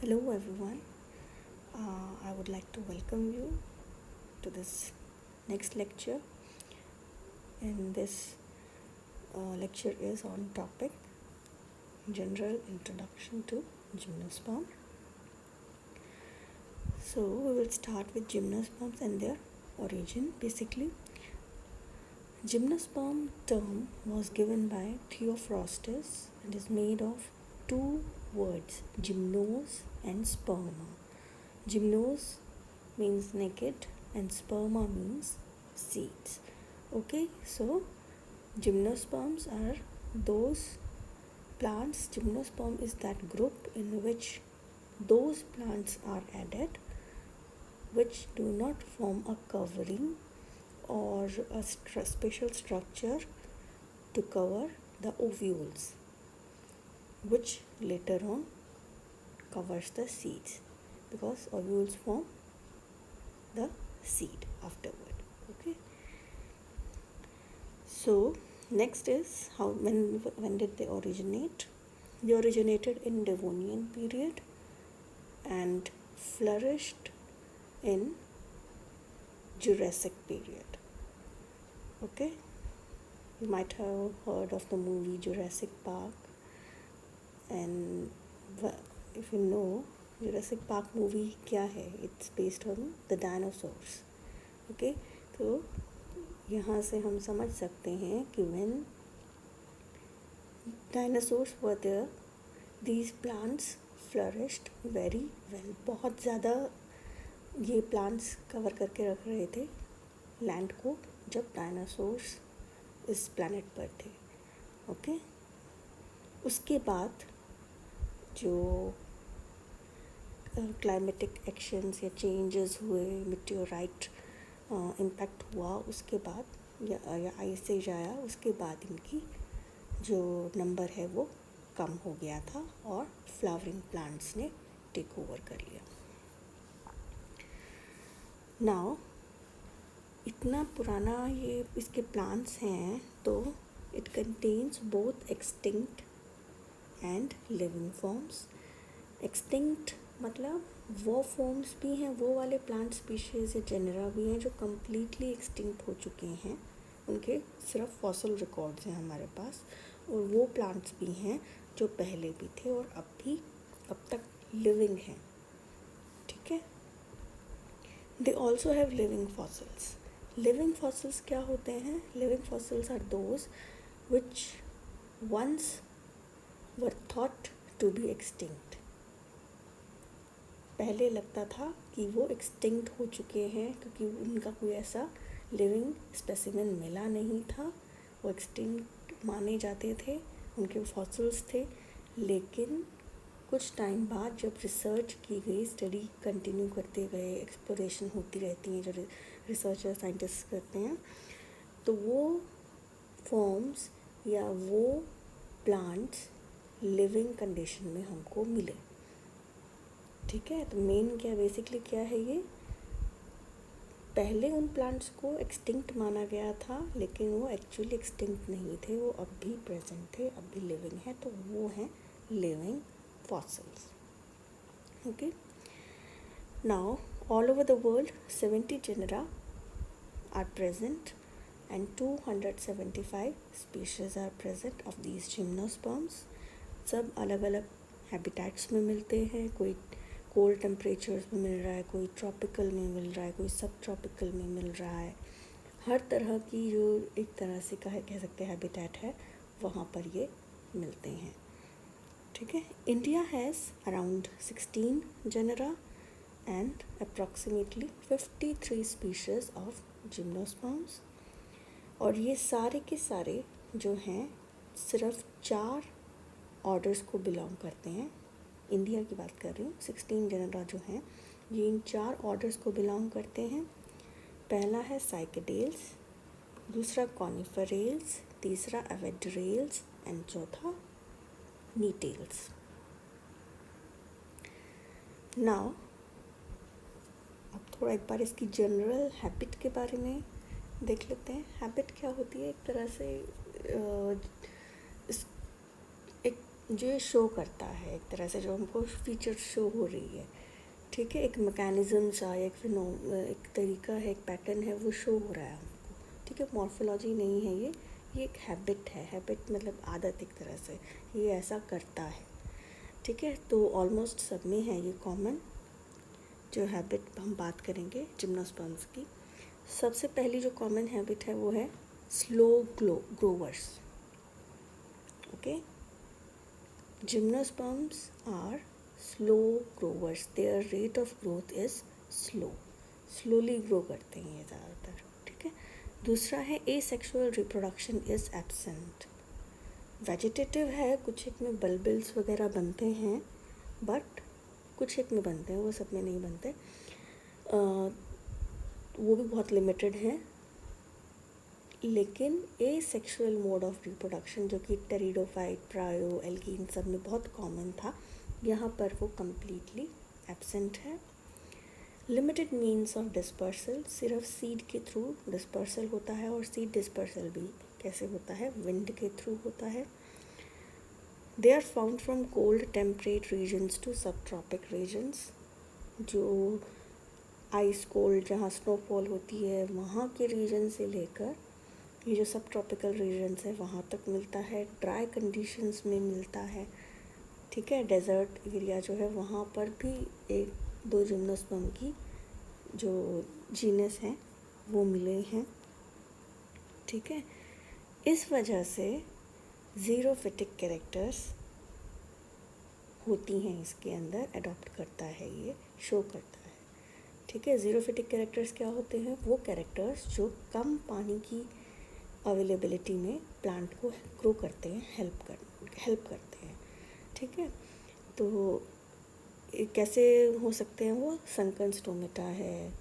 Hello everyone. I would like to welcome you to this next lecture. And this lecture is on topic General Introduction to Gymnosperm. So we will start with gymnosperms and their origin. Basically, gymnosperm term was given by Theophrastus and is made of two words, gymnos and sperma. Gymnos means naked and sperma means seeds. Okay, so gymnosperms are those plants. Gymnosperm is that group in which those plants are added which do not form a covering or a special structure to cover the ovules, which later on covers the seeds, because ovules form the seed afterward. Okay, so next is how when did they originate? They originated in Devonian period and flourished in Jurassic period. Okay, you might have heard of the movie Jurassic Park, and if you know, Jurassic Park movie क्या है? It's based on the dinosaurs. Okay, तो यहाँ से हम समझ सकते हैं कि when dinosaurs were there, these plants flourished very well. बहुत ज़्यादा ये प्लांट्स कवर करके रख रहे थे लैंड को जब डायनासोर्स इस प्लैनेट पर थे. ओके, उसके बाद जो क्लाइमेटिक एक्शंस या चेंजेस हुए, मिटियोराइट इम्पैक्ट हुआ, उसके बाद या आइस एज आया, उसके बाद इनकी जो नंबर है वो कम हो गया था और फ्लावरिंग प्लांट्स ने टेक ओवर कर लिया. नाउ इतना पुराना ये इसके प्लांट्स हैं, तो it contains both extinct and living forms. Extinct मतलब वो फॉर्म्स भी हैं, वो वाले प्लांट स्पीशीज़ या जेनरा भी हैं जो कम्प्लीटली एक्सटिंक्ट हो चुके हैं, उनके सिर्फ फॉसिल रिकॉर्ड्स हैं हमारे पास. और वो प्लांट्स भी हैं जो पहले भी थे और अब तक लिविंग हैं. ठीक है. They also have living fossils. Living fossils क्या होते हैं? Living fossils are those which once were thought to be extinct. पहले लगता था कि वो एक्सटिंक्ट हो चुके हैं क्योंकि उनका कोई ऐसा लिविंग स्पेसिमेन मिला नहीं था. वो एक्सटिंक्ट माने जाते थे, उनके फॉसिल्स थे. लेकिन कुछ टाइम बाद जब रिसर्च की गई, स्टडी कंटिन्यू करते गए, एक्सप्लोरेशन होती रहती हैं जो रिसर्चर साइंटिस्ट करते हैं, तो वो फॉर्म्स या वो प्लांट्स लिविंग कंडीशन में हमको मिले. ठीक है. तो मेन क्या बेसिकली क्या है, ये पहले उन प्लांट्स को एक्सटिंक्ट माना गया था लेकिन वो एक्चुअली एक्सटिंक्ट नहीं थे, वो अब भी प्रेजेंट थे, अब भी लिविंग है. तो वो हैं living fossils. Okay, now all over the world 70 genera are present and 275 species are present of these gymnosperms. सब अलग अलग हैबिटेट्स में मिलते हैं. कोई कोल्ड टेम्परेचर्स में मिल रहा है, कोई ट्रॉपिकल में मिल रहा है, कोई सब ट्रॉपिकल में मिल रहा है. हर तरह की जो एक तरह से कह सकते हैं हैबिटेट है, वहाँ पर ये मिलते हैं. ठीक है. India has around 16 genera and approximately 53 species of gymnosperms. और ये सारे के सारे जो हैं सिर्फ 4 ऑर्डर्स को बिलोंग करते हैं. इंडिया की बात कर रही हूँ. 16 genera जो हैं ये इन 4 ऑर्डर्स को बिलोंग करते हैं. पहला है साइकेडेल्स, दूसरा कॉनिफरेल्स, तीसरा एवेड्रेल्स एंड चौथा नीटेल्स. नाउ अब थोड़ा एक बार इसकी जनरल हैबिट के बारे में देख लेते हैं. हैबिट क्या होती है? एक तरह से एक जो ये शो करता है एक तरह से, जो हमको फीचर शो हो रही है, ठीक है, एक मैकेनिज़्म सा, एक तरीका है, एक पैटर्न है, वो शो हो रहा है हमको, ठीक है। मॉर्फोलॉजी नहीं है ये एक हैबिट है। हैबिट मतलब आदत एक तरह से, ये ऐसा करता है, ठीक है। तो ऑलमोस्ट सब में है ये कॉमन जो हैबिट हम बात करेंगे जिम्नोस्पर्म्स की। सबसे पहली जो कॉमन हैबिट है वो है slow growers, okay. Gymnosperms are slow growers. Their rate of growth is slow. Slowly grow करते हैं ये ज़्यादातर, ठीक है। दूसरा है asexual reproduction is absent. Vegetative है, कुछ एक में बल्बिल्स वगैरह बनते हैं, बट कुछ एक में बनते हैं, वो सब में नहीं बनते। वो भी बहुत लिमिटेड हैं। लेकिन ए सेक्शुअल मोड ऑफ रिप्रोडक्शन जो कि टेरिडोफाइट, प्रायो, एल्गी इन सब में बहुत कॉमन था, यहाँ पर वो कम्प्लीटली एब्सेंट है। लिमिटेड मीन्स ऑफ डिस्पर्सल, सिर्फ सीड के थ्रू डिस्पर्सल होता है, और सीड डिस्पर्सल भी कैसे होता है, विंड के थ्रू होता है। They are found from cold temperate regions to sub tropic regions, जो आइस कोल्ड जहाँ स्नोफॉल होती है वहाँ के रीजन से लेकर ये जो सब ट्रॉपिकल रीजन्स है वहाँ तक मिलता है। ड्राई कंडीशंस में मिलता है, ठीक है। डेजर्ट एरिया जो है वहाँ पर भी एक दो जिम्नोस्पर्म की जो जीनस हैं वो मिले हैं, ठीक है। इस वजह से ज़ीरोफिटिक कैरेक्टर्स होती हैं इसके अंदर, अडॉप्ट करता है ये, शो करता है, ठीक है। ज़ीरोफिटिक कैरेक्टर्स क्या होते हैं, वो कैरेक्टर्स जो कम पानी की अवेलेबिलिटी में प्लांट को ग्रो करते हैं, हेल्प करते हैं, ठीक है। तो कैसे हो सकते हैं वो, संकन स्टोमेटा है,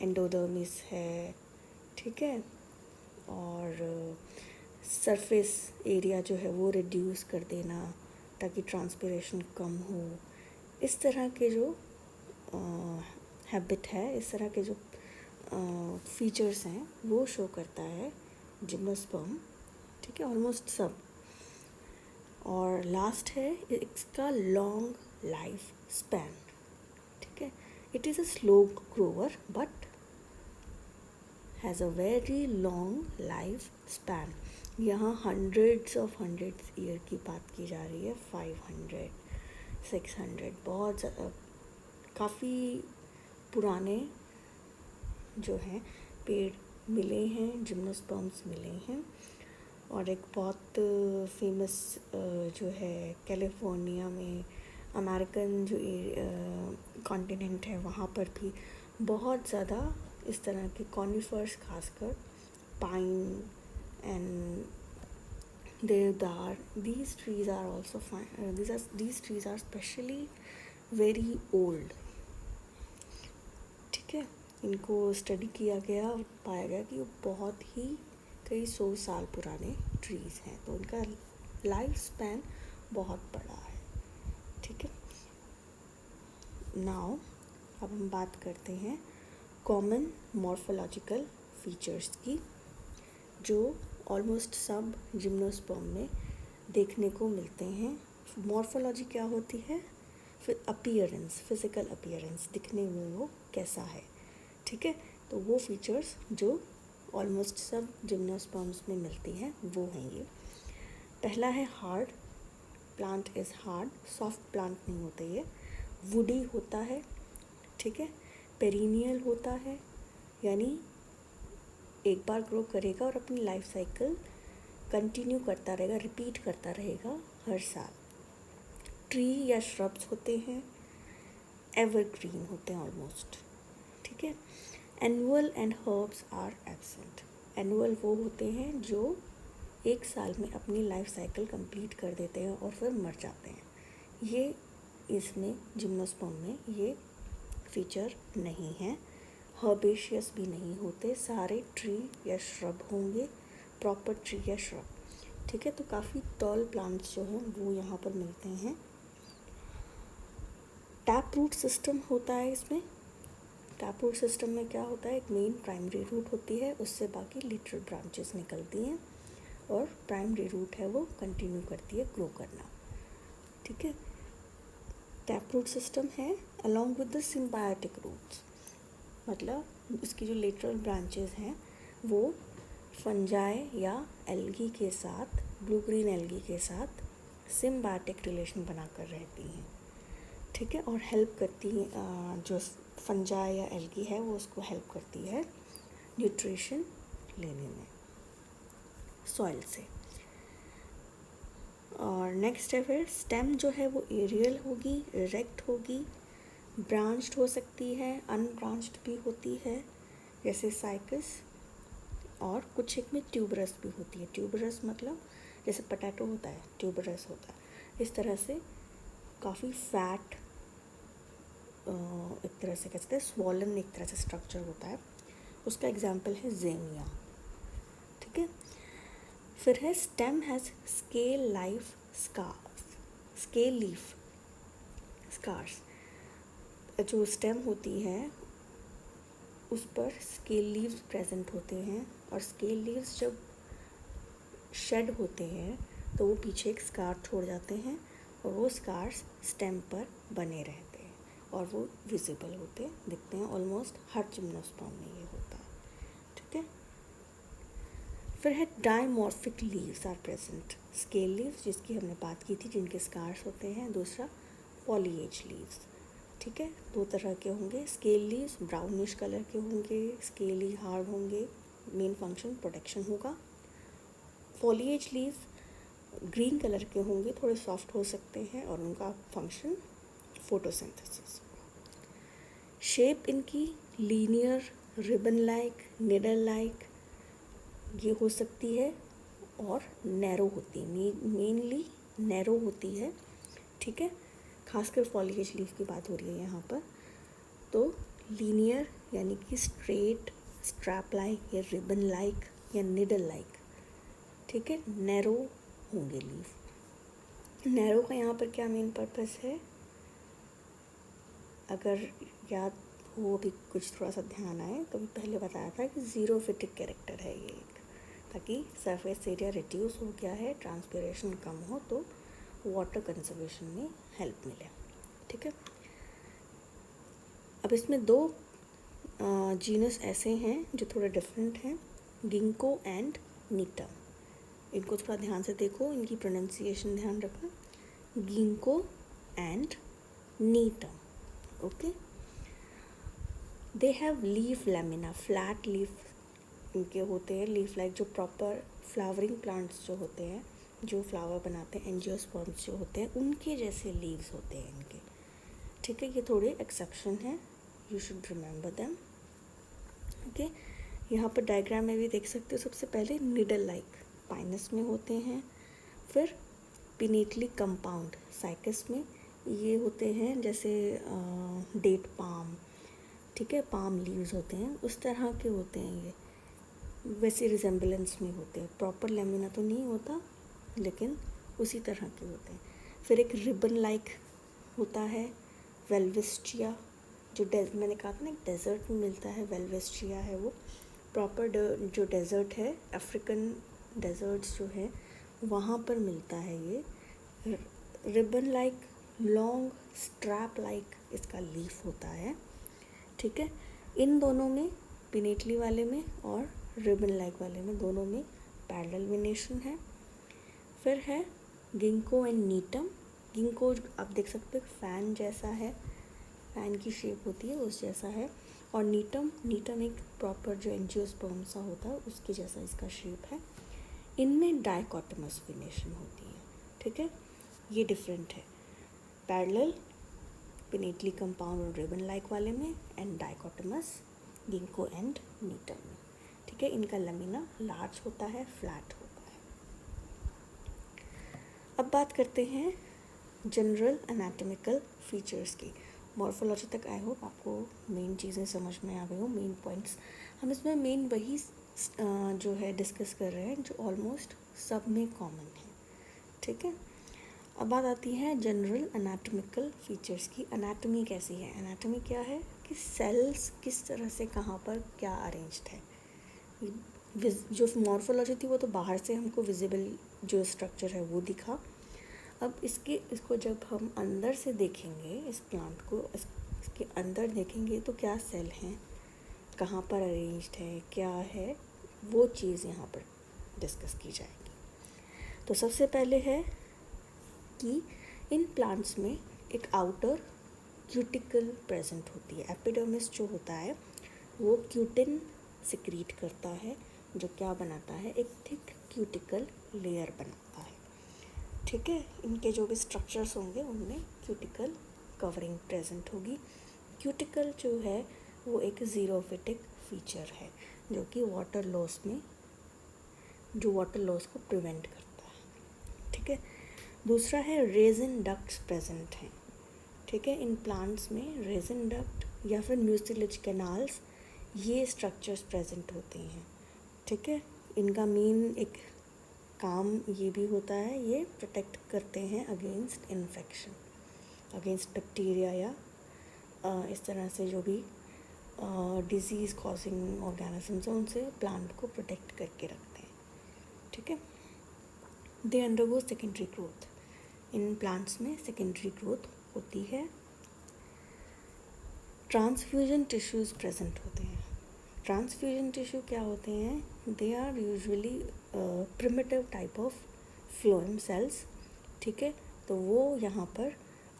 एंडोडर्मिस है, ठीक है, और सरफेस एरिया जो है वो रिड्यूस कर देना ताकि ट्रांसपिरेशन कम हो। इस तरह के जो हैबिट है, इस तरह के जो फीचर्स हैं वो शो करता है जिम्नोस्पर्म, ठीक है, ऑलमोस्ट सब। और लास्ट है इसका लॉन्ग लाइफ स्पैन, ठीक है। It is a slow Grover but has a very long life span. यहाँ हंड्रेड्स ईयर की बात की जा रही है, 500, 600, बहुत ज़्यादा, काफ़ी पुराने जो हैं पेड़ मिले हैं, जिम्नोस्पर्म्स मिले हैं। और एक बहुत फेमस जो है कैलिफोर्निया में, अमेरिकन जो कॉन्टिनेंट है वहाँ पर भी बहुत ज़्यादा इस तरह के कॉनिफर्स, खासकर पाइन एंड देवदार, these trees are also these trees are specially very old, ठीक है। इनको स्टडी किया गया और पाया गया कि वो बहुत ही कई 100 साल पुराने ट्रीज़ हैं, तो उनका लाइफ स्पैन बहुत बड़ा है, ठीक है। नाउ अब हम बात करते हैं कॉमन मॉर्फोलॉजिकल फीचर्स की, जो ऑलमोस्ट सब जिम्नोस्पर्म में देखने को मिलते हैं। मॉर्फोलॉजी क्या होती है, फिर अपीयरेंस, फिज़िकल अपीयरेंस, दिखने में वो कैसा है, ठीक है। तो वो फीचर्स जो ऑलमोस्ट सब जिम्नोस्पर्म्स में मिलती हैं वो हैं ये। पहला है hard, plant is hard, soft plant नहीं होते ये, वुडी होता है, ठीक है। पेरिनियल होता है, यानी एक बार ग्रो करेगा और अपनी लाइफ साइकिल कंटिन्यू करता रहेगा, रिपीट करता रहेगा हर साल। ट्री या श्रब्स होते हैं, एवरग्रीन होते हैं ऑलमोस्ट, ठीक है। Annual and herbs are absent. Annual वो होते हैं जो एक साल में अपनी लाइफ साइकिल कंप्लीट कर देते हैं और फिर मर जाते हैं, ये इसमें जिम्नोस्पर्म में ये फीचर नहीं है। हर्बेशियस भी नहीं होते, सारे ट्री या श्रब होंगे, प्रॉपर ट्री या श्रब, ठीक है। तो काफ़ी टॉल प्लांट्स जो हैं वो यहाँ पर मिलते हैं। टैप रूट सिस्टम होता है इसमें। टैप रूट सिस्टम में क्या होता है, एक मेन प्राइमरी रूट होती है, उससे बाकी लिटरल ब्रांचेस निकलती हैं, और प्राइमरी रूट है वो कंटिन्यू करती है ग्रो करना। ठीक है। टैप रूट सिस्टम है along with the symbiotic roots, मतलब उसकी जो लेटरल ब्रांचेस हैं वो फंजाई या एल्गी के साथ, ब्लू ग्रीन एल्गी के साथ सिम्बायोटिक रिलेशन बनाकर रहती हैं, ठीक है, और हेल्प करती हैं, जो फंजाई या एल्गी है वो उसको हेल्प करती है न्यूट्रिशन लेने में सॉइल से। और नेक्स्ट है फिर स्टेम जो है वो एरियल होगी, इरेक्ट होगी, ब्रांच्ड हो सकती है, अनब्रांच्ड भी होती है जैसे साइकस, और कुछ एक में ट्यूबरस भी होती है। ट्यूबरस मतलब जैसे पोटैटो होता है ट्यूबरस होता है, इस तरह से काफ़ी फैट, एक तरह से कह सकते हैं स्वॉलन एक तरह से स्ट्रक्चर होता है, उसका एग्जाम्पल है ज़ेमिया, ठीक है। फिर है stem has scale life scars, scale leaf scars, जो स्टेम होती है उस पर स्केल लीव्स प्रेजेंट होते हैं, और स्केल लीव्स जब शेड होते हैं तो वो पीछे एक स्कार छोड़ जाते हैं, और वो स्कार्स स्टेम पर बने रहते हैं और वो विजिबल होते दिखते हैं। ऑलमोस्ट हर जिम्नोस्पर्म में ये होता है, ठीक है। फिर है dimorphic leaves are present, scale leaves जिसकी हमने बात की थी जिनके स्कार्स होते हैं, दूसरा फॉलिएज लीव्स, ठीक है। दो तरह के होंगे, स्केल लीव्स ब्राउनिश कलर के होंगे, स्केली हार्ड होंगे, मेन फंक्शन प्रोटेक्शन होगा। फॉलिएज लीव्स ग्रीन कलर के होंगे, थोड़े सॉफ्ट हो सकते हैं और उनका फंक्शन फोटोसिंथेसिस। शेप इनकी linear, ribbon like, needle like ये हो सकती है, और नैरो होती है, मेनली नैरो होती है, ठीक है। खासकर फॉलिएज लीफ की बात हो रही है यहाँ पर, तो लीनियर यानी कि स्ट्रेट, स्ट्रैप लाइक या रिबन लाइक या निडल लाइक, ठीक है, नैरो होंगे लीफ। नैरो का यहाँ पर क्या मेन पर्पस है, अगर याद हो भी कुछ थोड़ा सा ध्यान आए तो पहले बताया था कि ज़ीरोफिटिक कैरेक्टर है ये एक, ताकि सरफेस एरिया रिड्यूस हो गया है, ट्रांसपिरेशन कम हो तो वाटर कंजर्वेशन में हेल्प मिले, ठीक है। अब इसमें दो जीनस ऐसे हैं जो थोड़े डिफरेंट हैं, गिंको एंड नीटम। इनको थोड़ा ध्यान से देखो, इनकी प्रोनाउंसिएशन ध्यान रखना, ginkgo and नीटम, okay. They have leaf lamina, flat leaf इनके होते हैं, लीफ लाइक जो प्रॉपर फ्लावरिंग प्लांट्स जो होते हैं, जो फ्लावर बनाते हैं, एंजियोस्पर्म्स जो होते हैं उनके जैसे लीव्स होते हैं इनके, ठीक है। ये थोड़े एक्सेप्शन हैं, you should remember them, okay. यहाँ पर डायग्राम में भी देख सकते हो, सबसे पहले निडल लाइक पाइनस में होते हैं, फिर पिनेटली कंपाउंड साइकस में ये होते हैं, जैसे डेट पाम, ठीक है, पाम लीव्स होते हैं उस तरह के होते हैं ये, वैसे रिजेम्बलेंस में होते हैं, प्रॉपर लेमिना तो नहीं होता लेकिन उसी तरह के होते हैं। फिर एक रिबन लाइक होता है वेलवेस्टिया, जो मैंने कहा था ना डेजर्ट में मिलता है, वेलवेस्टिया है वो, प्रॉपर जो डेजर्ट है, अफ्रीकन डेजर्ट्स जो है वहाँ पर मिलता है ये ribbon like, long strap like इसका लीफ होता है, ठीक है। इन दोनों में, पिनेटली वाले में और रिबन लाइक वाले में, दोनों में पैरेलल वेनेशन है। फिर है गिंको एंड नीटम। गिंको आप देख सकते हो फैन जैसा है, फैन की शेप होती है उस जैसा है, और नीटम एक प्रॉपर जो एंजियोस्पर्म सा होता है उसके जैसा इसका शेप है। इनमें डाइकोटमस वेनेशन होती है, ठीक है, ये डिफरेंट है, पैरेलल पिनेटली कंपाउंड और रिबन लाइक वाले में, एंड डाइकोटमस गिंको एंड नीटम में, ठीक है। इनका लमीना लार्ज होता है, फ्लैट होता है। अब बात करते हैं जनरल एनाटॉमिकल फीचर्स की। मॉर्फोलॉजी तक आई होप आपको मेन चीज़ें समझ में आ गई हो, मेन पॉइंट्स। हम इसमें मेन वही जो है डिस्कस कर रहे हैं जो ऑलमोस्ट सब में कॉमन है, ठीक है। अब बात आती है जनरल एनाटॉमिकल फीचर्स की। एनाटॉमी कैसी है, एनाटॉमी क्या है कि सेल्स किस तरह से कहाँ पर क्या अरेंज्ड है। जो मॉर्फोलॉजी थी वो तो बाहर से हमको विजिबल जो स्ट्रक्चर है वो दिखा, अब इसको जब हम अंदर से देखेंगे, इस प्लांट को इसके अंदर देखेंगे तो क्या सेल हैं, कहाँ पर अरेंज्ड है, क्या है, वो चीज़ यहाँ पर डिस्कस की जाएगी। तो सबसे पहले है कि इन प्लांट्स में एक आउटर क्यूटिकल प्रेजेंट होती है। एपिडर्मिस जो होता है वो क्यूटिन सिक्रीट करता है, जो क्या बनाता है, एक थिक क्यूटिकल लेयर बनाता है। ठीक है, इनके जो भी स्ट्रक्चर्स होंगे उनमें क्यूटिकल कवरिंग प्रेजेंट होगी। क्यूटिकल जो है वो एक ज़ीरोफिटिक फीचर है जो कि वाटर लॉस को प्रिवेंट करता है। ठीक है, दूसरा है रेजिन डक्ट्स प्रेजेंट हैं। ठीक है, इन प्लांट्स में रेजिन डक्ट या फिर म्यूसिलेज कैनाल्स, ये स्ट्रक्चर्स प्रेजेंट होते हैं। ठीक है, इनका मेन एक काम ये भी होता है, ये प्रोटेक्ट करते हैं अगेंस्ट इन्फेक्शन, अगेंस्ट बैक्टीरिया या इस तरह से जो भी डिजीज़ कॉजिंग ऑर्गेनिजम्स हैं उनसे प्लांट को प्रोटेक्ट करके रखते हैं। ठीक है, they undergo secondary growth. In plants में सेकेंडरी ग्रोथ होती है। ट्रांसफ्यूजन टिश्यूज़ प्रेजेंट होते हैं। ट्रांसफ्यूजन टिश्यू क्या होते हैं, they are usually primitive type of phloem cells. ठीक है, तो वो यहाँ पर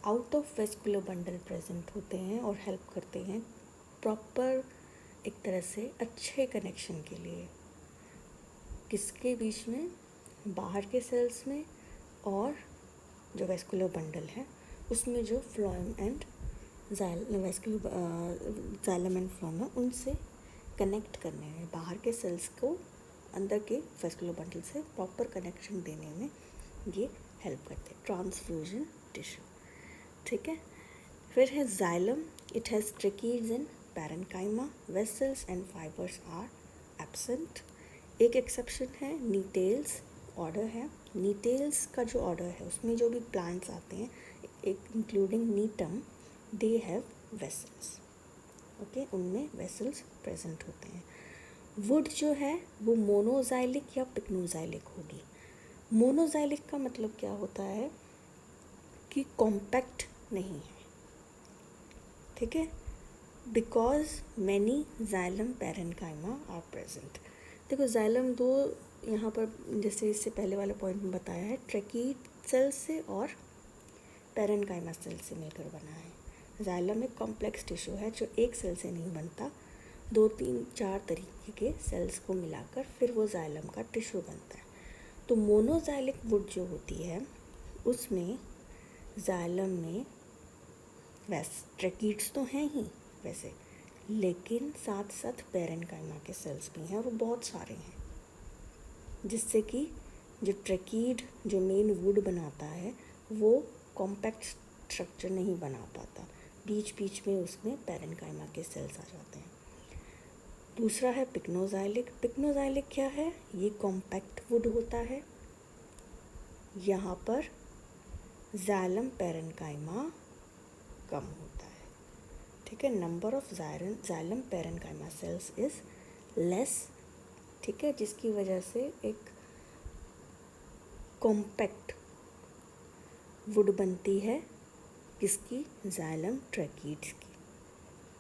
out of vascular bundle present होते हैं और हेल्प करते हैं प्रॉपर एक तरह से अच्छे कनेक्शन के लिए, किसके बीच में, बाहर के सेल्स में और जो वेस्कुलर बंडल है उसमें जो phloem and xylem and phloem है उनसे कनेक्ट करने में, बाहर के सेल्स को अंदर के वेस्कुलर बंडल से प्रॉपर कनेक्शन देने में ये हेल्प करते हैं, ट्रांसफ्यूजन टिश्यू। ठीक है, फिर है xylem, it has tracheids and parenchyma, vessels and fibres are absent. एक एक्सेप्शन है नीटेल्स ऑर्डर है। नीटेल्स का जो ऑर्डर है उसमें जो भी प्लांट्स आते हैं, एक including नीटम, they have vessels. Okay, उनमें वेसल्स प्रेजेंट होते हैं। वुड जो है वो मोनोजाइलिक या पिक्नोजाइलिक होगी। मोनोजाइलिक का मतलब क्या होता है कि कॉम्पैक्ट नहीं है। ठीक है, because many xylem parenchyma are present. देखो जाइलम दो यहाँ पर, जैसे इससे पहले वाले पॉइंट में बताया है, ट्रैकीड सेल से और पैरेन्काइमा सेल से मिलकर बना है। जाइलम एक कॉम्प्लेक्स टिश्यू है जो एक सेल से नहीं बनता, 2, 3, 4 तरीके के सेल्स को मिलाकर फिर वो जाइलम का टिश्यू बनता है। तो मोनोजाइलिक वुड जो होती है उसमें जाइलम में ट्रैकीड्स तो हैं ही वैसे, लेकिन साथ साथ पैरेन्काइमा के सेल्स भी हैं और वो बहुत सारे हैं, जिससे कि जो ट्रैकीड जो मेन वुड बनाता है वो कॉम्पैक्ट स्ट्रक्चर नहीं बना पाता, बीच बीच में उसमें पैरेन्काइमा के सेल्स आ जाते हैं। दूसरा है पिक्नोजाइलिक। पिक्नोजाइलिक क्या है, ये कॉम्पैक्ट वुड होता है, यहाँ पर जाइलम पैरेन्काइमा कम होता है। ठीक है, number of xylem parenchyma sales is less. ठीक है, जिसकी वजह से एक कॉम्पैक्ट वुड बनती है, किसकी, जाइलम ट्रैकीड्स की।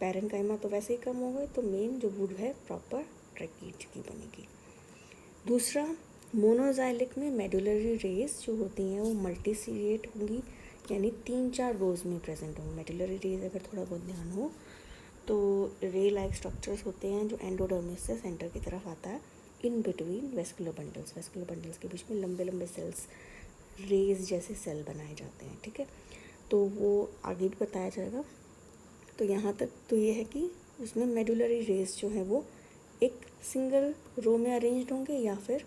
पैरेन्काइमा तो वैसे ही कम हो गए, तो मेन जो वुड है प्रॉपर ट्रैकीड्स की बनेगी। दूसरा, मोनोजाइलिक में मेडुलरी रेज जो होती हैं वो मल्टीसीरिएट होंगी, यानी 3-4 रोज में प्रेजेंट होंगी। मेडुलरी रेज अगर थोड़ा बहुत ध्यान हो तो रे लाइक स्ट्रक्चर्स होते हैं जो एंडोडर्मिस से सेंटर की तरफ आता है, इन बिटवीन वेस्कुलर बंडल्स के बीच में लंबे लंबे सेल्स, रेज जैसे सेल बनाए जाते हैं। ठीक है, तो वो आगे भी बताया जाएगा। तो यहाँ तक तो ये है कि उसमें मेडुलरी रेज जो है वो एक सिंगल रो में अरेंज्ड होंगे या फिर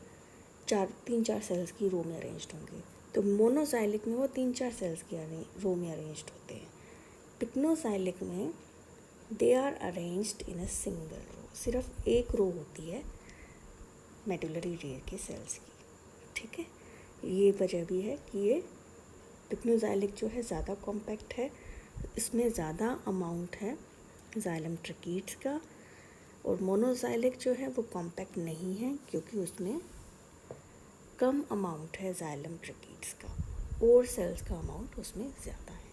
3-4 सेल्स की रो में अरेंज्ड होंगे। तो मोनोजाइलिक में वो 3-4 सेल्स की रो में अरेंज्ड होते हैं। पिक्नोजाइलिक में they are arranged in a single row, सिर्फ एक रो होती है मेडुलरी रेज के सेल्स की। ठीक है, ये वजह भी है कि ये पिक्नोजाइलिक जो है ज़्यादा कॉम्पैक्ट है, इसमें ज़्यादा अमाउंट है जाइलम ट्रैकीड्स का, और मोनोजाइलिक जो है वो कॉम्पैक्ट नहीं है क्योंकि उसमें कम अमाउंट है जाइलम ट्रैकीड्स का, और सेल्स का अमाउंट उसमें ज़्यादा है।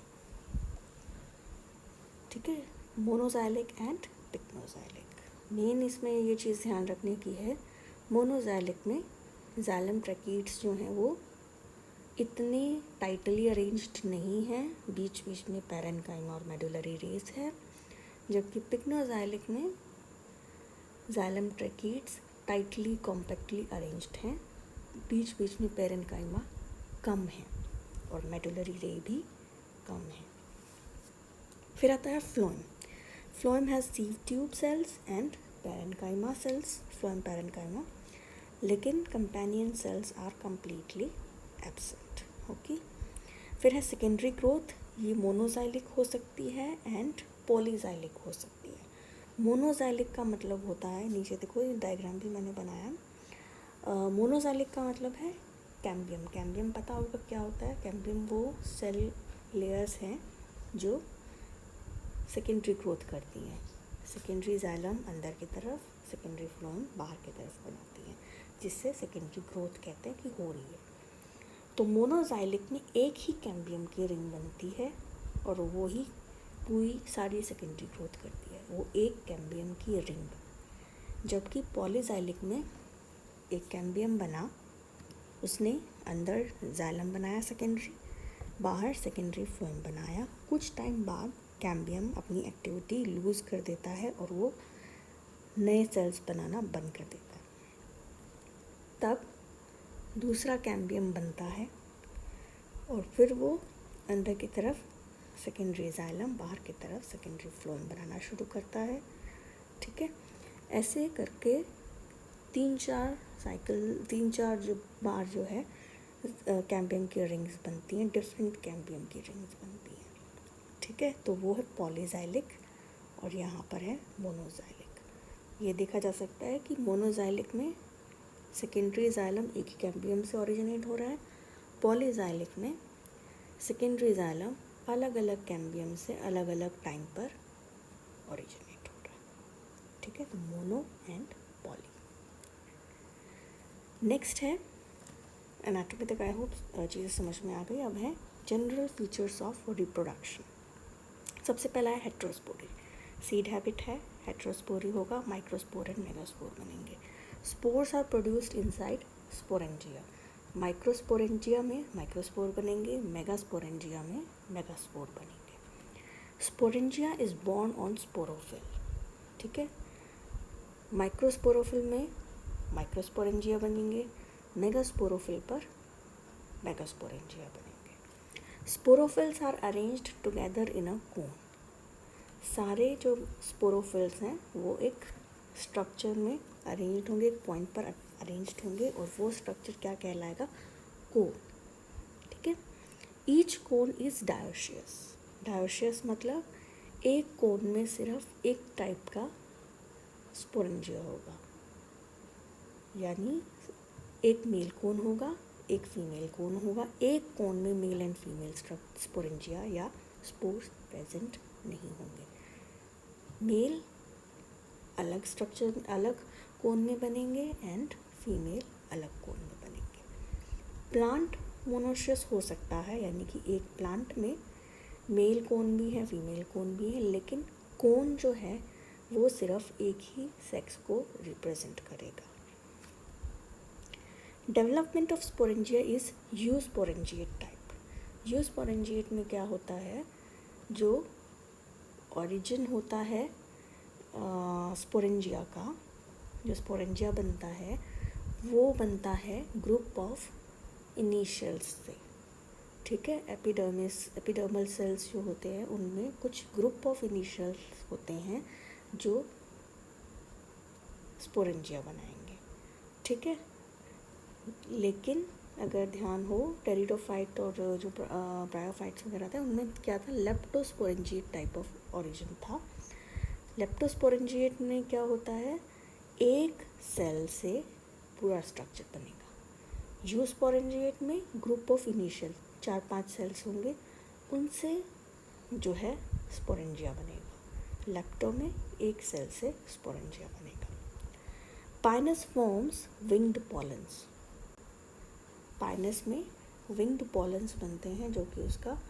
ठीक है, मोनोजाइलिक एंड पिक्नोजाइलिक। मेन इसमें ये चीज़ ध्यान रखने की है, मोनोजाइलिक में जाइलम ट्रैकीड्स जो हैं वो इतने टाइटली अरेंज्ड नहीं हैं, बीच बीच में पैरेन्काइमा और मेडुलरी रेस है, जबकि पिक्नोजाइलिक में xylem tracheids tightly compactly arranged हैं, बीच बीच में पैरेन्काइमा कम है और मेडुलरी रे भी कम है। फिर आता है phloem. Phloem has sieve tube cells and parenchyma cells, phloem parenchyma, लेकिन companion cells are completely absent. Okay, फिर है सेकेंडरी ग्रोथ। ये मोनोजाइलिक हो सकती है एंड पॉलीजाइलिक हो सकती है। मोनोजाइलिक का मतलब होता है, नीचे देखो ये डायग्राम भी मैंने बनाया। मोनोजाइलिक का मतलब है कैम्बियम। कैम्बियम पता होगा क्या होता है? कैम्बियम वो सेल लेयर्स हैं जो सेकेंडरी ग्रोथ करती हैं। सेकेंडरी जाइलम अंदर की तरफ, सेकेंडरी फ्लोएम बाहर की तरफ बनाती हैं, जिससे सेकेंडरी ग्रोथ कहते हैं कि हो रही है। तो मोनोजाइलिक में एक ही कैम्बियम की रिंग बनती है और वो ही पूरी सारी सेकेंडरी ग्रोथ करती है, वो एक कैम्बियम की रिंग। जबकि पॉलीजाइलिक में एक कैम्बियम बना, उसने अंदर जाइलम बनाया सेकेंडरी, बाहर सेकेंडरी फ्लोएम बनाया, कुछ टाइम बाद कैम्बियम अपनी एक्टिविटी लूज़ कर देता है और वो नए सेल्स बनाना बंद कर देता है। तब दूसरा कैम्बियम बनता है और फिर वो अंदर की तरफ सेकेंडरी जाइलम, बाहर की तरफ सेकेंडरी फ्लोएम बनाना शुरू करता है। ठीक है, ऐसे करके 3-4 जो बार जो है कैम्बियम की रिंग्स बनती हैं, डिफरेंट कैम्बियम की रिंग्स बनती हैं। ठीक है, तो वो है पॉलीजाइलिक और यहाँ पर है मोनोजाइलिक। ये देखा जा सकता है कि मोनोजाइलिक में सेकेंडरी जाइलम एक ही कैम्बियम से ओरिजिनेट हो रहा है, पॉलीजाइलिक में सेकेंडरी जाइलम अलग अलग कैम्बियम से अलग अलग टाइम पर ओरिजिनेट हो रहा है। ठीक है, तो मोनो एंड पॉली। नेक्स्ट है एनाटॉमी तक आई होप चीज़ें समझ में आ गई। अब है जनरल फीचर्स ऑफ रिप्रोडक्शन। सबसे पहला है हेट्रोस्पोरी। सीड हैबिट है, हेट्रोस्पोरी होगा, माइक्रोस्पोर एंड मेगास्पोर बनेंगे। Spores are produced inside sporangia. Microsporangia में माइक्रोस्पोर बनेंगे, मेगास्पोरेंजिया में मेगास्पोर बनेंगे। Sporangia is borne on sporophyll. ठीक है, माइक्रोस्पोरोफिल में माइक्रोस्पोरेंजिया बनेंगे, मेगास्पोरोफिल पर मेगास्पोरेंजिया बनेंगे। Sporophylls are arranged together in a cone. सारे जो स्पोरोफिल्स हैं वो एक स्ट्रक्चर में अरेंज्ड होंगे, एक पॉइंट पर अरेंज्ड होंगे और वो स्ट्रक्चर क्या कहलाएगा? कोन। ठीक है, each cone is dioecious. Dioecious मतलब एक कोन में सिर्फ एक टाइप का स्पोरेंजिया होगा, यानी एक मेल कोन होगा, एक फीमेल कोन होगा। एक कोन में मेल एंड फीमेल स्पोरेंजिया या स्पोर्स प्रेजेंट नहीं होंगे। मेल अलग स्ट्रक्चर अलग कोन में बनेंगे एंड फीमेल अलग कोन में बनेंगे। प्लांट मोनोशियस हो सकता है, यानी कि एक प्लांट में मेल कोन भी है, फीमेल कोन भी है, लेकिन कोन जो है वो सिर्फ एक ही सेक्स को रिप्रेजेंट करेगा। Development of sporangia is eusporangiate type. Eusporangiate में क्या होता है, जो ओरिजिन होता है स्पोरेंजिया का, जो स्पोरेंजिया बनता है वो बनता है ग्रुप ऑफ इनिशियल्स से। ठीक है, एपिडर्मल सेल्स जो होते हैं उनमें कुछ ग्रुप ऑफ इनिशियल्स होते हैं जो स्पोरेंजिया बनाएंगे। ठीक है, लेकिन अगर ध्यान हो टेरिडोफाइट और जो ब्रायोफाइट्स वगैरह थे उनमें क्या था, लेप्टोस्पोरेंजिएट टाइप ऑफ ओरिजिन था। लेप्टोस्पोरेंजिएट में क्या होता है, एक सेल से पूरा स्ट्रक्चर बनेगा। यूस्पोरेंजिएट में ग्रुप ऑफ इनिशियल 4-5 सेल्स होंगे, उनसे जो है स्पोरेंजिया बनेगा। लेप्टो में एक सेल से स्पोरेंजिया बनेगा। Pinus forms winged pollens. Pinus में विंग्ड पॉलन्स बनते हैं जो कि उसका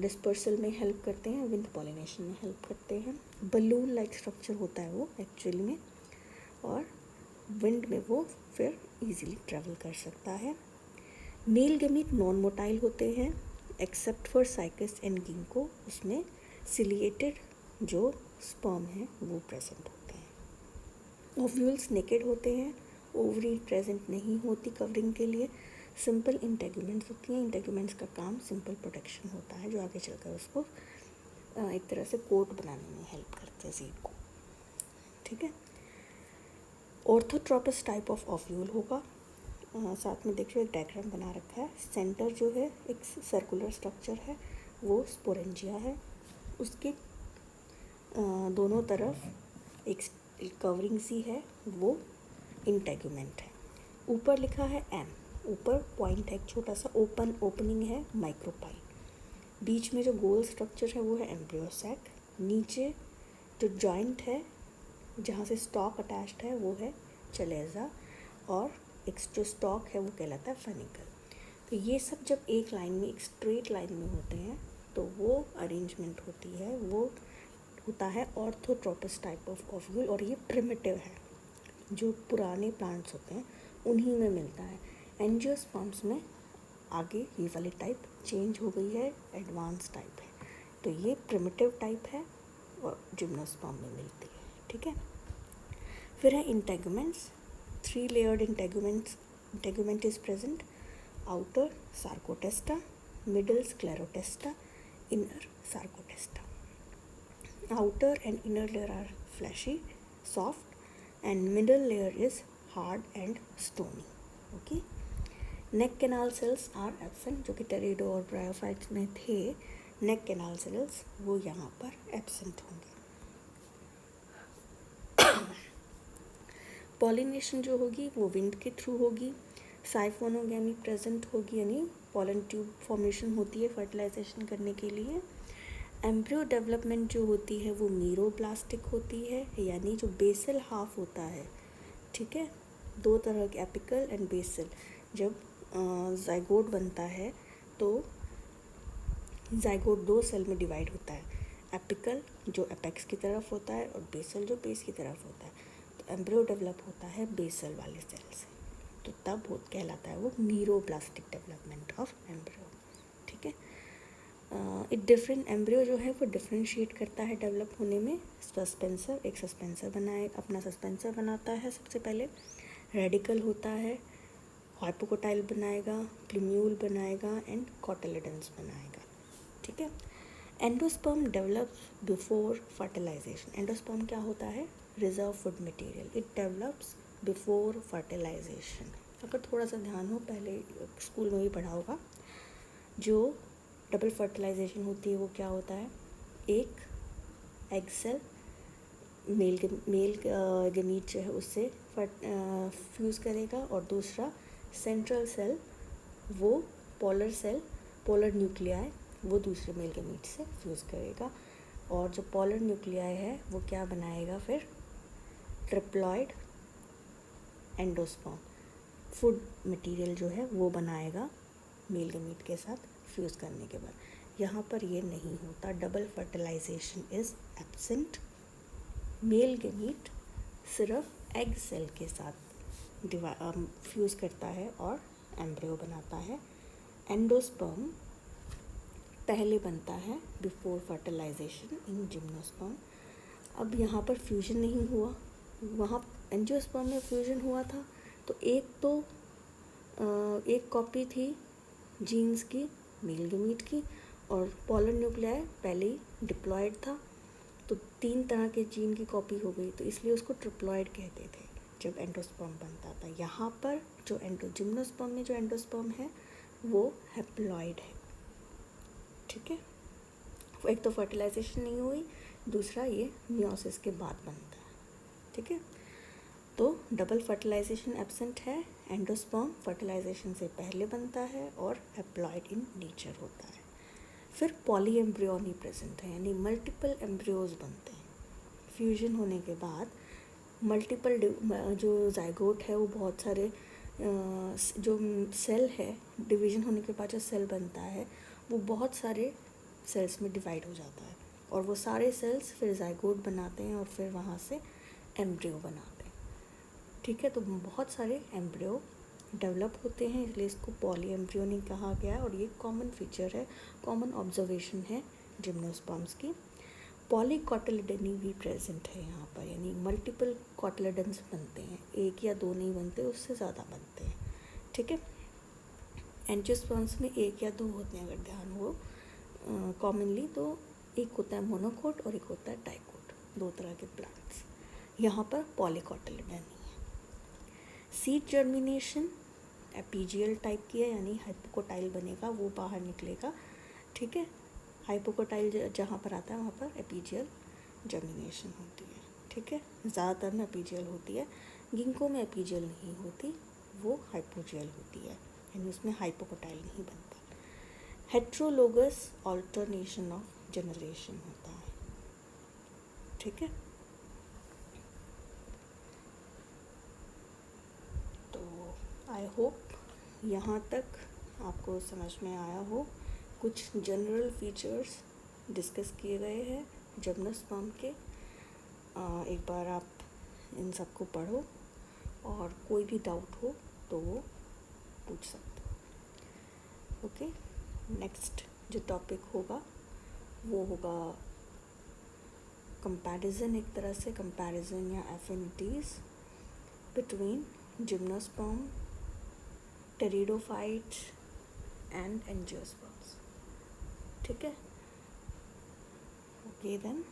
डिस्पर्सल में हेल्प करते हैं, विंड पॉलिनेशन में हेल्प करते हैं। बलून लाइक स्ट्रक्चर होता है वो एक्चुअली में, और विंड में वो फिर इजीली ट्रैवल कर सकता है। मेल गमीट नॉन मोटाइल होते हैं except for cycas and ginkgo, उसमें सिलिएटेड जो स्पर्म है वो प्रेजेंट होते हैं। ओव्यूल्स नेकेड होते हैं, ओवरी प्रेजेंट नहीं होती कवरिंग के लिए। सिंपल इंटेगुमेंट्स होती हैं, इंटेगुमेंट्स का काम सिंपल प्रोटेक्शन होता है जो आगे चलकर उसको एक तरह से कोट बनाने में हेल्प करते हैं सीड को, ठीक है। ऑर्थोट्रोपस टाइप ऑफ ओव्यूल होगा, साथ में देखिए एक डायग्राम बना रखा है। सेंटर जो है एक सर्कुलर स्ट्रक्चर है वो स्पोरेंजिया है, उसके दोनों तरफ एक कवरिंग सी है वो इंटेगुमेंट है। ऊपर लिखा है एम, ऊपर पॉइंट है एक छोटा सा, ओपनिंग है माइक्रोपाइल। बीच में जो गोल स्ट्रक्चर है वो है एम्ब्रियोसैक। नीचे जो जॉइंट है जहाँ से स्टॉक अटैच्ड है वो है चलेजा, और एक जो स्टॉक है वो कहलाता है फनिकल। तो ये सब जब एक लाइन में, एक स्ट्रेट लाइन में होते हैं तो वो अरेंजमेंट होती है, वो होता है ऑर्थोट्रोपस टाइप ऑफ ओव्यूल, और ये प्रिमिटिव है, जो पुराने प्लांट्स होते हैं उन्हीं में मिलता है। एंजियोस्पर्म्स में आगे ये वाली टाइप चेंज हो गई है, एडवांस टाइप है, तो ये प्रिमिटिव टाइप है और जिम्नोस्पर्म में मिलती है, ठीक है। फिर है integuments, 3 layered integument is present, outer sarcotesta, middle sclerotesta, inner sarcotesta. Outer and inner layer are fleshy, soft, and middle layer is hard and stony. Okay. Neck canal cells are absent, जो कि टेरिडो और bryophytes में थे। नेक canal sales वो यहाँ पर absent होंगे। Pollination जो होगी वो विंड के थ्रू होगी। साइफोनोगैमी प्रेजेंट होगी, यानी पॉलन ट्यूब फॉर्मेशन होती है फर्टिलाइजेशन करने के लिए। एम्ब्रियो डेवलपमेंट जो होती है वो मीरोब्लास्टिक होती है, यानी जो बेसल हाफ होता है, ठीक है, 2 तरह के एपिकल एंड बेसल। जब जाइगोट बनता है तो जाइगोट 2 सेल में डिवाइड होता है, एपिकल जो एपेक्स की तरफ होता है और बेसल जो बेस की तरफ होता है। तो एम्ब्रियो डेवलप होता है बेसल वाले सेल से, तो तब वो कहलाता है वो मीरोब्लास्टिक डेवलपमेंट ऑफ एम्ब्रियो, ठीक है। डिफरेंट एम्ब्रियो जो है वो डिफ्रेंशिएट करता है डेवलप होने में। सस्पेंसर, एक सस्पेंसर अपना सस्पेंसर बनाता है सबसे पहले, रेडिकल होता है, हाइपोकोटाइल बनाएगा, प्लूम्यूल बनाएगा एंड कोटिलेडन्स बनाएगा, ठीक है। Endosperm develops before fertilisation. Endosperm क्या होता है? Reserve food material, it develops before fertilisation. अगर थोड़ा सा ध्यान हो, पहले स्कूल में भी पढ़ा होगा, जो डबल फर्टिलाइजेशन होती है वो क्या होता है? एक एग सेल मेल गमीट जो है उससे फ्यूज़ करेगा, और दूसरा सेंट्रल सेल वो पोलर न्यूक्लियाई वो दूसरे मेल गमीट से फ्यूज़ करेगा, और जो पोलर न्यूक्लियाई है वो क्या बनाएगा फिर? ट्रिप्लॉइड एंडोस्पर्म, फूड मटेरियल जो है वो बनाएगा मेल गमीट के साथ फ्यूज़ करने के बाद। यहाँ पर ये नहीं होता, double fertilisation is absent. Male gamete सिर्फ एग सेल के साथ फ्यूज़ करता है और एम्ब्रियो बनाता है। एंडोस्पर्म पहले बनता है बिफोर फर्टिलाइजेशन इन जिम्नोस्पर्म। अब यहाँ पर फ्यूजन नहीं हुआ, वहाँ एंजियोस्पर्म में फ्यूजन हुआ था, तो एक कॉपी थी जीन्स की मेल गमीट की, और पोलर न्यूक्लियाई पहले ही डिप्लॉयड था, तो 3 तरह के जीन की कॉपी हो गई, तो इसलिए उसको ट्रिप्लॉयड कहते थे जब एंडोस्पर्म बनता था। यहाँ पर जो जिम्नोस्पर्म में जो एंडोस्पर्म है वो हैप्लॉयड है, ठीक है। एक तो फर्टिलाइजेशन नहीं हुई, दूसरा ये मियोसिस के बाद बनता है, ठीक है। तो डबल फर्टिलाइजेशन एब्सेंट है, एंडोस्पर्म फर्टिलाइजेशन से पहले बनता है और हैप्लॉयड इन नेचर होता है। फिर पॉली एम्ब्रियोनी प्रेजेंट है, यानी मल्टीपल एम्ब्रियोज बनते हैं। फ्यूजन होने के बाद मल्टीपल जो जाइगोट है वो बहुत सारे जो सेल है, डिवीज़न होने के बाद जो सेल बनता है वो बहुत सारे सेल्स में डिवाइड हो जाता है, और वो सारे सेल्स फिर ज़ाइगोट बनाते हैं और फिर वहाँ से एम्ब्रियो बनाते हैं। ठीक है, तो बहुत सारे एम्ब्रियो डेवलप होते हैं, इसलिए इसको पॉली एम्ब्रियोनिक कहा गया है, और ये कॉमन फीचर है, कॉमन ऑब्जर्वेशन है जिम्नोस्पर्म्स की। पॉलीकॉटिलिडनी भी प्रेजेंट है यहाँ पर, यानी मल्टीपल कॉटिलिडन्स बनते हैं, एक या दो नहीं बनते, उससे ज़्यादा बनते हैं। ठीक है, एंजियोस्पर्म्स में एक या दो होते हैं अगर ध्यान हो कॉमनली, तो एक होता है मोनोकोट और एक होता है डाइकोट, दो तरह के प्लांट्स। यहाँ पर पॉलीकॉटिलिडनी है। सीड जर्मिनेशन एपीजियल टाइप की है, यानी हाइपोकोटाइल बनेगा, वो बाहर निकलेगा। ठीक है, हाइपोकोटाइल जहाँ पर आता है वहाँ पर एपीजियल जर्मिनेशन होती है। ठीक है, ज़्यादातर में एपीजियल होती है, गिंको में एपीजियल नहीं होती, वो हाइपोजियल होती है, यानी उसमें हाइपोकोटाइल नहीं बनता। हेट्रोलोगस ऑल्टरनेशन ऑफ जनरेशन होता है। ठीक है, तो आई होप यहाँ तक आपको समझ में आया हो। कुछ जनरल फीचर्स डिस्कस किए गए हैं जिम्नोस्पर्म के। एक बार आप इन सबको पढ़ो, और कोई भी डाउट हो तो वो पूछ सकते हो। ओके, नेक्स्ट जो टॉपिक होगा वो होगा कंपैरिजन, एक तरह से कंपैरिजन या affinities between gymnosperm, pteridophyte and angiosperms. ठीक है, ओके देन।